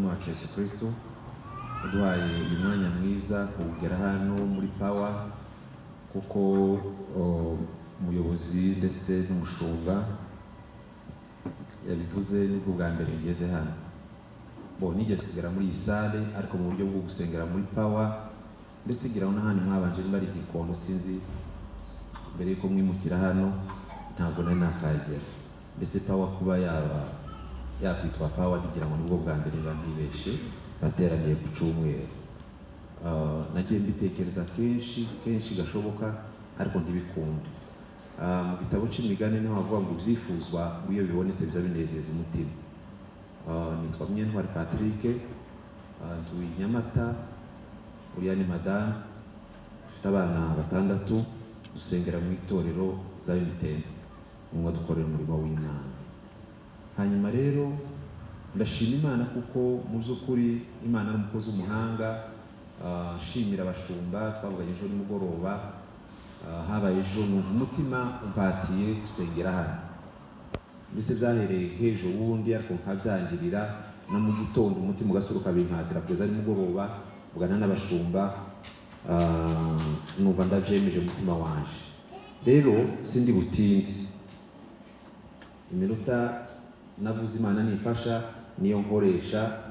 wacu Yesu Kristo uduhaye uyu mwanya mwiza kugera hano muri Power kuko umuyobozi ndetse n'umushumba yabivuze nibwo bwa mbere ngeze hano. Nigeze kugera muri iyi sale ariko mu buryo bwo gusengera muri Power ndetse gira n'ahandi mwabanje bari Gikondo sinzi mbere yuko mwimukira hano ntabwo nari nakagera. Mbese Power kuba yakwitwa Power kugira ngo nibwo bwa mbere bambibeshe bateraniye ku cyumweru. Nagiye mbitekereza kenshi gashoboka ariko ntibikunde. Mu gitabo cy'imigani niho havuga ngo byifuzwa iyo bibonetse biza binezeza umutima. Nitwa Munyentwari Patrick, ntuye Nyamata, uriya ni madame, ufite abana 6, dusengera mu itorero za Unitende, umwe dukorera umurimo w'Imana. Hanyuma rero ndashima Imana kuko mu by'ukuri Imana n'umukozi w'umuhanga. Shimira abashumba twavuganye ejo nimugoroba, habaye ejo umutima umpatiye gusengera hano. Mbese byahereye nk'ejo wundi ariko nkabyangirira na mu gitondo umutima ugasoruka bimpatira kugeza nimugoroba bugana n'abashumba, numva ndavyemeje umutima wanje. Rero sindi butindi, iminota navuze Imana nifasha niyo nkoresha.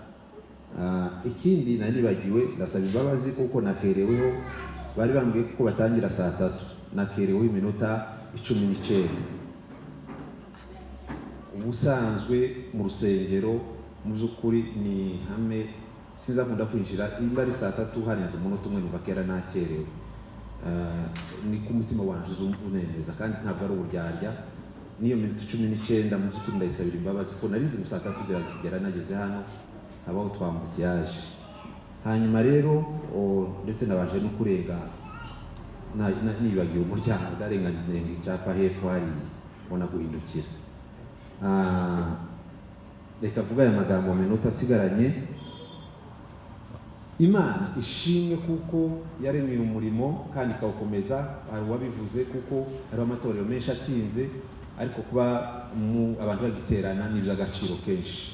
Ikindi nanibagiwe ndasaba imbabazi kuko nakereweho, bari bambwiye ko batangira saa 3, nakereweho iminota 19. Ubusanzwe mu rusengero mu by'ukuri ni Hamwe sinza kunda kwinjira imba ari saa 3 harenze umunota umwe numva kera nakerewe. Ni ku mutima wanje uzunemeza kandi ntabwo ari uburyarya. Niyo minota 19 mu by'ukuri ndayisabira imbabazi ko narizi mu saa 3 ziragera nageze hano habaho twambutiyaje. Hanyuma rero ndetse nabanje no kurenga nibagiwe umuryango ndarenga icyapa hepfo hari ubona guhindukira. Reka vuga aya magambo mu minota asigaranye. Imana ishimwe kuko yaremye umurimo kandi ikawukomeza. Hari uwabivuze kuko hari amatorero menshi atinze ariko kuba abantu bagiterana ni iby'agaciro kenshi.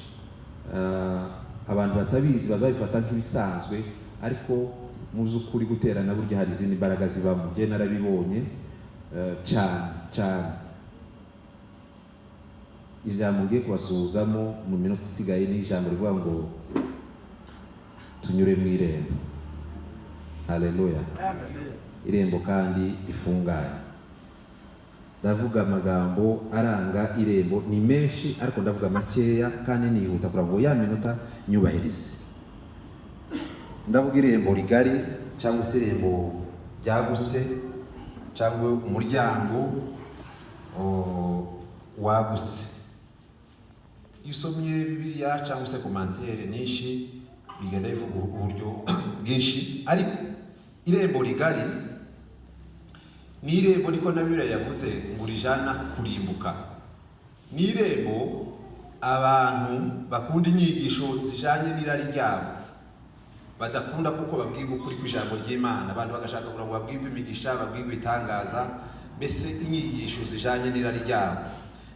Abantu batabizi bazabifata nk'ibisanzwe ariko mu by'ukuri guterana burya hari izindi mbaraga zibamo. Njye narabibonye cyane. Ijambo ngiye kubasuhuzamo mu minota isigaye ni ijambo rivuga ngo tunyure mu irembo. Haleluya. Irembo kandi rifunganye. Ndavuga amagambo aranga irembo ni menshi ariko ndavuga makeya kandi nihuta kugira ngo ya minota nyubahirize. Ndavuga irembo rigari cyangwa se irembo ryagutse cyangwa umuryango wagutse. Yusomye Bibiliya cyangwa se commentaire nyinshi bigenda bivuga uburyo bwinshi, ariko irembo rigari ni irembo niko na Bibiliya yavuze ngo rijana kurimbuka. Ni irembo abantu bakunda inyigisho zijanye n'irari ryabo, badakunda kuko babwirwa ukuri kw'ijambo ry'Imana. Abantu bagashaka kugira ngo babwirwe imigisha, babwirwe itangaza, mbese inyigisho zijanye n'irari ryabo.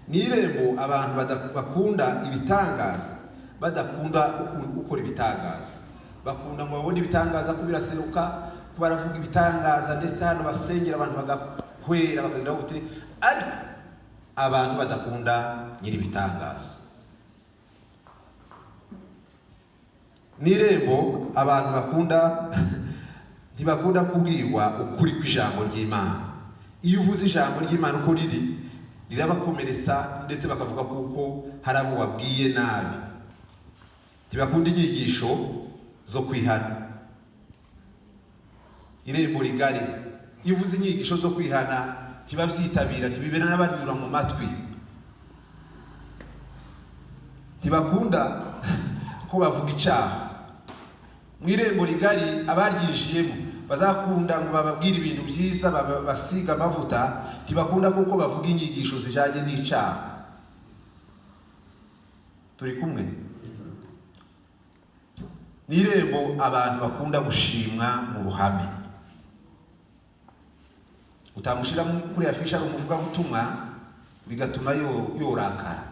Ni irembo abantu bakunda ibitangaza, badakunda ukora ibitangaza. Bakunda ngo babone ibitangaza ko biraseruka, ko baravuga ibitangaza ndetse hano basengera abantu bagakwera bakagira gute, ariko abantu badakunda nyiri ibitangaza. Ni irembo abantu bakunda ntibakunda kubwirwa ukuri kw'ijambo ry'Imana. Iyo uvuze ijambo ry'Imana uko riri rirabakomeretsa ndetse bakavuga kuko hari abo wabwiye nabi. Ntibakunda inyigisho zo kwihana. Irembo rigari iyo uvuze inyigisho zo kwihana ntibabyitabira, ntibibera n'abanyura mu matwi. Ntibakunda ko bavuga icyaha. Mu irembo rigari abaryinjiyemo bazakunda ngo bababwire ibintu byiza, basiga amavuta. Ntibakunda kuko bavuga inyigisho zijanye n'icyaha. Turi kumwe? Ni irembo abantu bakunda gushimwa mu ruhame. Utamushira kuri afisha ari umuvuga butumwa bigatuma yorakara.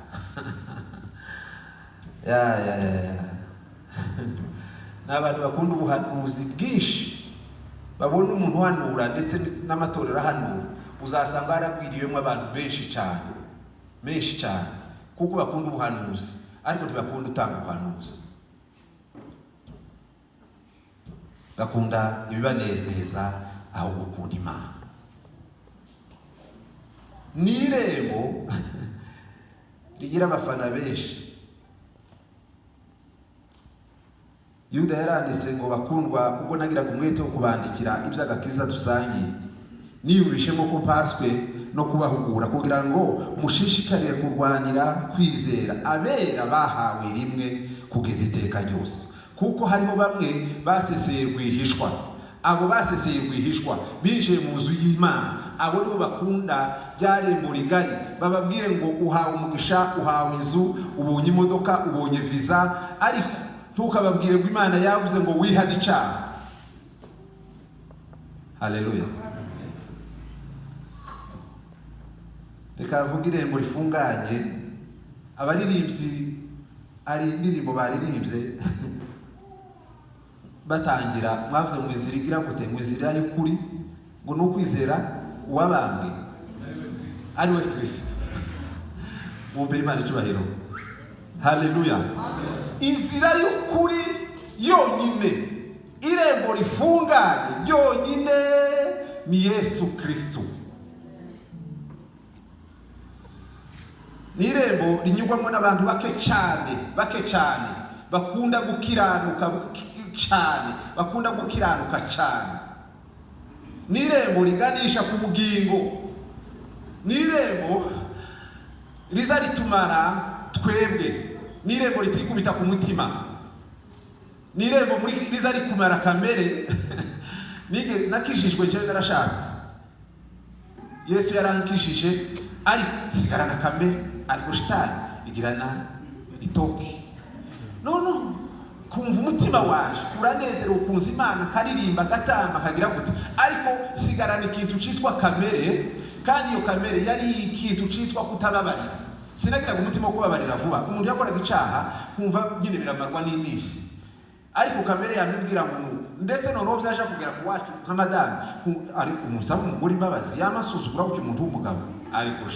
Ya n'abantu bakunda ubuhanuzi bwinshi, babona umuntu uhanura ndetse n'amatorero ahanura, uzasanga haragwiriyemo abantu benshi cyane kuko bakunda ubuhanuzi ariko ntibakunda utanga ubuhanuzi, bakunda ibibanezeza aho gukunda Imana. Ni Irembo rigira abafana benshi. Yuda yaranditse ngo bakundwa, ubwo nagiraga umwete wo kubandikira iby'agakiza dusangiye, niyumvishemo ko mpaswe no kubahugura kugira ngo mushishikarire kurwanira kwizera abera bahawe rimwe kugeza iteka ryose, kuko hariho bamwe baseseye rwihishwa. Abo baseseye rwihishwa binjiye mu nzu y'Imana, abo nibo bakunda bya Rembo rigari, bababwire ngo uhawe umugisha, uhawe inzu, ubonye imodoka, ubonye visa, ariko ntukababwire ngo Imana yavuze ngo wihane icyaha. Haleluya. Reka vuga Irembo rifunganye. Abaririmbyi ari indirimbo baririmbye batangira, mwavuze ngo izira igira gute, ngo izira y'ukuri, ngo no kwizera uwabambwe ari we Kristo. Mumbere Imana icubahiro. Haleluya. Izira y'ukuri yonyine, Irembo rifunganye yonyine ni Yesu Kristo. Ni Irembo rinyurwamo n'abantu bake cyane bakunda gukiranuka cyane, Ni Irembo riganisha ku bugingo. Ni Irembo riza ritumara twebwe. Ni Irembo ritikubita ku mutima. Ni Irembo riza rikumara kamere. Nakishijwe cyane narashatse, Yesu yarankishije ariko sigarana kamere, ariko shitani igirana itoki. No kumva umutima waje uranezera, ukunze Imana, karirimba gatamba kagira gute, ariko sigarana ikintu citwa kamere, kandi iyo kamere yari ikintu citwa kutababarira. Sinagiraga umutima wo kubabarira vuba. Umuntu yakoraga icyaha kumva nyine biramarwa n'imisi, ariko kamere yamubwira ngo ndetse noneho byaje kugera ku wacu nka madame ari umusaba umugore imbabazi yamasuzugura ku umuntu w'umugabo, ariko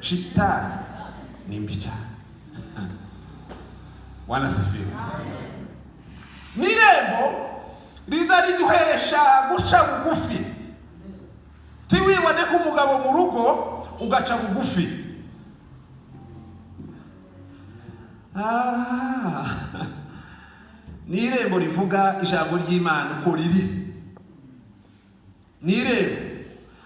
shitani ni mbi cyane. Wanasifiwe. Ni Irembo riza riduhesha guca bugufi. Tiwibone ko umugabo mu rugo ugaca bugufi. Ni Irembo rivuga ijambo ry'Imana uko riri. Ni Irembo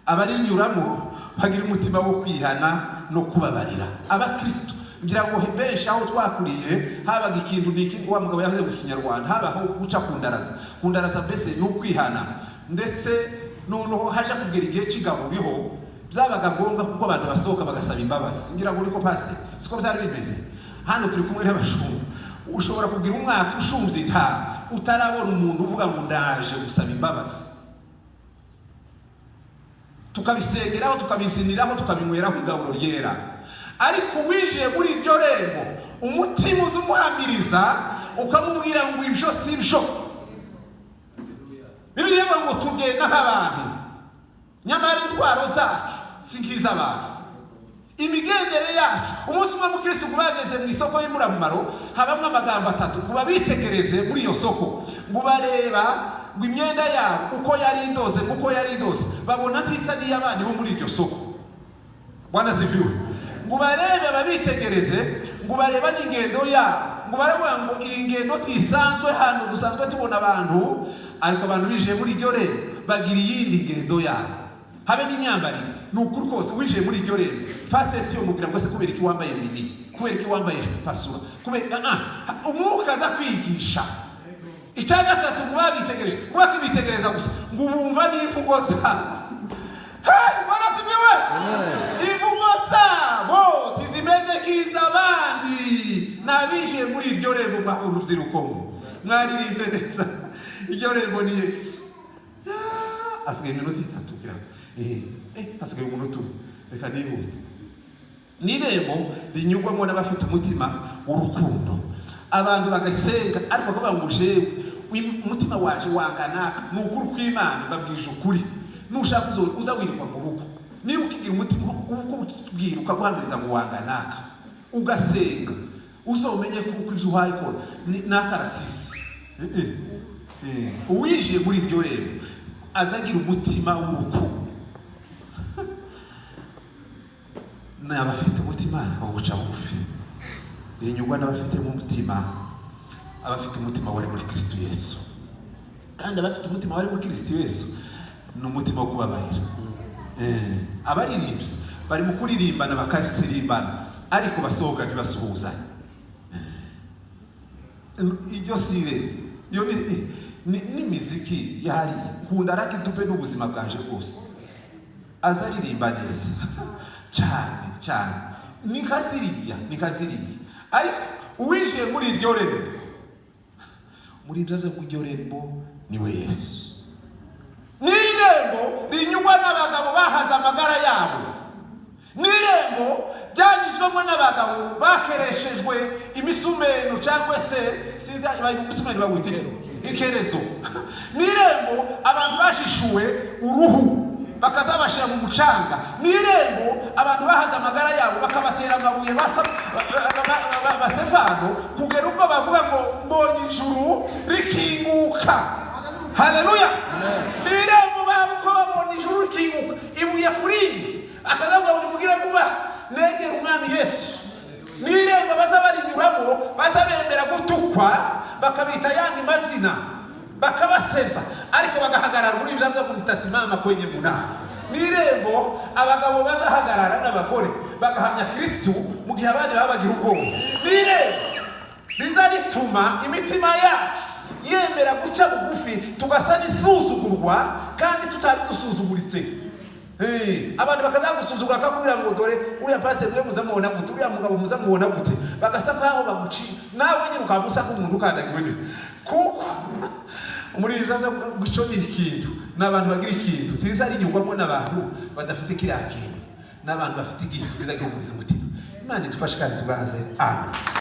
abarinyuramo bagira umutima wo kwihana no kubabarira. Abakristo ngira ngo benshi aho twakuriye habaga ikintu n'iki wa mugabo yavuze mu Kinyarwanda, habaho guca kundaraza mbese ni ukwihana, ndetse noneho haje kugera igihe cy'igaburiho byabaga ngombwa kuko abantu basohoka bagasaba imbabazi. Ngira ngo uriko pastor siko byari bimeze. Hano turi kumwe n'abashumba, ushobora kugira umwaka ushumze nta utarabona umuntu uvuga ngo ndaje gusaba imbabazi. Tukabisengeraho, tukabibyiniraho, tukabinyweraho igaburo ryera. Ariko winjiye muri iryo Rembo, umutima uzumuhamiriza ukamubwira ngo ibyo si byo. Bibiliya ngo tugenda nk'abantu, nyamara intwaro zacu si nk'iz'abantu. Imigendere yacu, umunsi umwe mukristo kubageze mu isoko y'umuramumaro, habamwe amagambo atatu ngo babitegereze muri iyo soko, ngo bareba ngo imyenda yabo uko yari idoze, babona ntisa n'iy'abandi bo muri iryo soko. Bwana ziviwe. Ngo barebe babitegereze, ngo bareba n'ingendo yabo, ngo baravuga ngo iyi ngendo tisanzwe hano dusanzwe tubona abantu, ariko abantu bije muri iryo Rembo bagira iyindi ngendo yabo. Habe n'imyambarire, n'ukuri kose winjiye muri iryo Rembo. Pastor tiyo mubwira ngo se kubera iki wambaye mini, kubera iki wambaye pasura, kubera umwuka aza kwigisha. Icya gatatu ngo babitegereje, ngo bakibitegereza gusa ngo bumva n'imvugo zabo. Barasibiwe. Imvugo zabo tizimeze nk'iz'abandi. Nabije muri iryo Rembo mwa urubyiruko mwaririmbye neza. Iryo Rembo ni Yesu. Asigaye iminota itatu kugira asigaye umunota umwe, reka nihute. Ni Irembo rinyurwamo n'abafite umutima w'urukundo, abantu bagasenga ariko bakavuga ngo jewe umutima waje wanganaka ni ukuri kw'Imana babwije ukuri nushaka uza wirirwa mu rugo niba ukigira umutima ukubwira ukaguhamiriza ngo wanganaka ugasenga uzomenye kuko ibyo uhaye ko n'akarasisi uwijiye muri iryo rero azagira umutima w'urukundo n'abafite umutima wo guca bugufi inyugwa n'abafite mu mutima abafite umutima wari muri Kristo Yesu kandi abafite umutima wari muri Kristo Yesu n'umutima wo kubabarira abaririmbyi bari mu kuririmbana bakasirimbana ariko basohoka ntibasuhuzanya iryo sire yo ni miziki yari kunda raki tupe n'ubuzima bwanje bwose azaririmba neza cyane nikaziriya ariko uwinjiye muri iryo rembo muri ibyo iryo rembo niwe Yesu n'irembo rinyugwa n'abagabo bahaza amagara yabo n'irembo ryanyuzwemo n'abagabo bakereshejwe imisumeno cyangwa se sinzi imisumeno bawita ikerezo n'irembo abantu bashishuwe uruhu bakazabashira mu mucanga n'irembo abantu bahaza amagara yabo bakabatera amabuye ba Stefano kugera ubwo bavuga ngo mbonye ijuru rikinguka. Haleluya. N'irembo bavuga babonye ijuru rikinguka ibuye kurindi akazavuga ngo mugira kuba negera umwami Yesu. N'irembo bazabarinyuramo bazabemera gutukwa bakabita yandi mazina bakabaseza ariko bagahagarara muri ibyo byo kutasimama kwenye munara. N'irembo abagabo bazahagarara n'abagore bagahamya Kristo mu gihe abandi babagira ubwoba. N'irembo rizarituma imitima yacu yemera guca bugufi tugasa n'isuzugurwa kandi tutari dusuzuguritse. Abantu bakazagusuzugura akakubwira ngo dore uriya pastor mwe muzamubona gute uriya mugabo muzamubona gute bagasa nkaho baguci nawe nyine ukamusa nk'umuntu ukandagiwe ne kuko muri ibyaza guco ni ikintu n'abantu bagira ikintu tizari nyugwamo n'abantu badafite kiriya kintu n'abantu bafite ikintu kizagira umutima. Imana idufashe kandi tubaze amen.